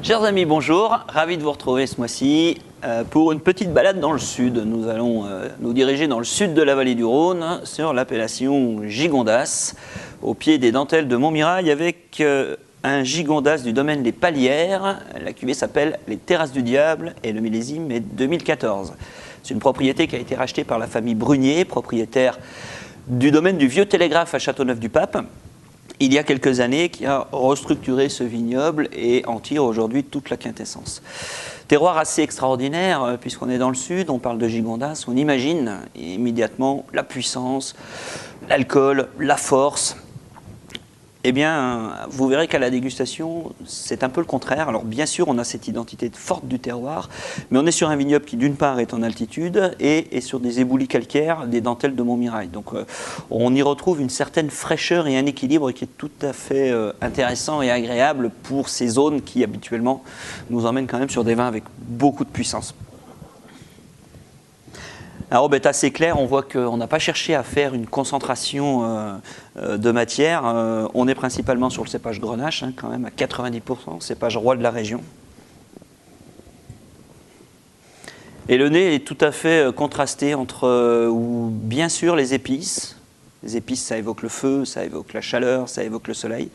Chers amis, bonjour, ravi de vous retrouver ce mois-ci pour une petite balade dans le sud. Nous allons nous diriger dans le sud de la vallée du Rhône sur l'appellation Gigondas, au pied des dentelles de Montmirail avec un Gigondas du domaine Les Palières. La cuvée s'appelle Les Terrasses du Diable et le millésime est 2014. C'est une propriété qui a été rachetée par la famille Brunier, propriétaire du domaine du Vieux Télégraphe à Châteauneuf-du-Pape, il y a quelques années, qui a restructuré ce vignoble et en tire aujourd'hui toute la quintessence. Terroir assez extraordinaire, puisqu'on est dans le sud, on parle de Gigondas, on imagine immédiatement la puissance, l'alcool, la force. Eh bien, vous verrez qu'à la dégustation, c'est un peu le contraire. Alors bien sûr, on a cette identité forte du terroir, mais on est sur un vignoble qui d'une part est en altitude et sur des éboulis calcaires, des dentelles de Montmirail. Donc on y retrouve une certaine fraîcheur et un équilibre qui est tout à fait intéressant et agréable pour ces zones qui habituellement nous emmènent quand même sur des vins avec beaucoup de puissance. La robe est assez claire, on voit qu'on n'a pas cherché à faire une concentration de matière. On est principalement sur le cépage Grenache, quand même à 90%, cépage roi de la région. Et le nez est tout à fait contrasté entre, bien sûr, les épices. Les épices, ça évoque le feu, ça évoque la chaleur, ça évoque le soleil.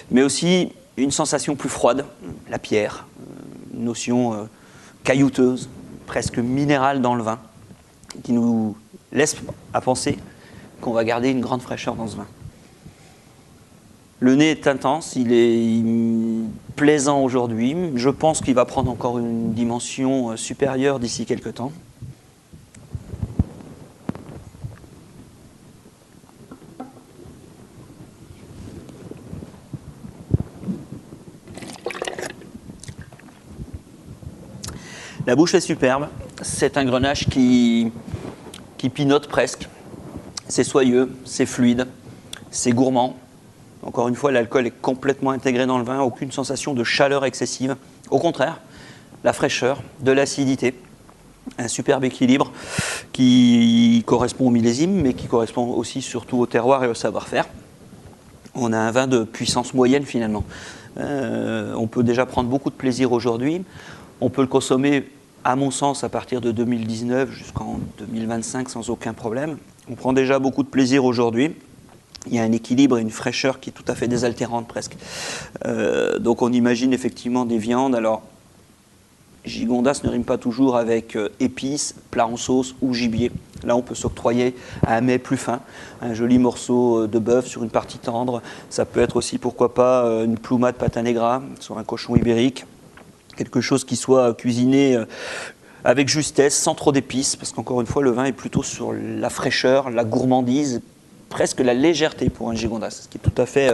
Mais aussi une sensation plus froide, la pierre, une notion caillouteuse, presque minérale dans le vin, qui nous laisse à penser qu'on va garder une grande fraîcheur dans ce vin. Le nez est intense, il est plaisant aujourd'hui. Je pense qu'il va prendre encore une dimension supérieure d'ici quelques temps. La bouche est superbe. C'est un Grenache qui pinote presque. C'est soyeux, c'est fluide, c'est gourmand. Encore une fois, l'alcool est complètement intégré dans le vin, aucune sensation de chaleur excessive. Au contraire, la fraîcheur, de l'acidité, un superbe équilibre qui correspond au millésime, mais qui correspond aussi surtout au terroir et au savoir-faire. On a un vin de puissance moyenne finalement. On peut déjà prendre beaucoup de plaisir aujourd'hui. On peut le consommer, à mon sens, à partir de 2019 jusqu'en 2025 sans aucun problème. On prend déjà beaucoup de plaisir aujourd'hui. Il y a un équilibre et une fraîcheur qui est tout à fait désaltérante presque. Donc on imagine effectivement des viandes. Alors, Gigondas ne rime pas toujours avec épices, plat en sauce ou gibier. Là, on peut s'octroyer un mets plus fin, un joli morceau de bœuf sur une partie tendre. Ça peut être aussi, pourquoi pas, une plumade pata negra sur un cochon ibérique. Quelque chose qui soit cuisiné avec justesse, sans trop d'épices, parce qu'encore une fois, le vin est plutôt sur la fraîcheur, la gourmandise, presque la légèreté pour un Gigondas, ce qui est tout à fait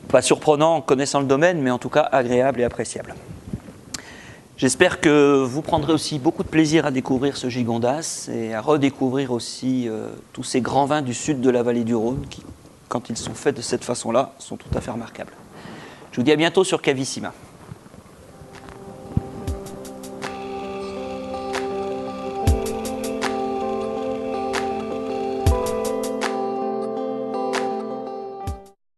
pas surprenant en connaissant le domaine, mais en tout cas agréable et appréciable. J'espère que vous prendrez aussi beaucoup de plaisir à découvrir ce Gigondas et à redécouvrir aussi tous ces grands vins du sud de la vallée du Rhône qui, quand ils sont faits de cette façon-là, sont tout à fait remarquables. Je vous dis à bientôt sur Cavissima.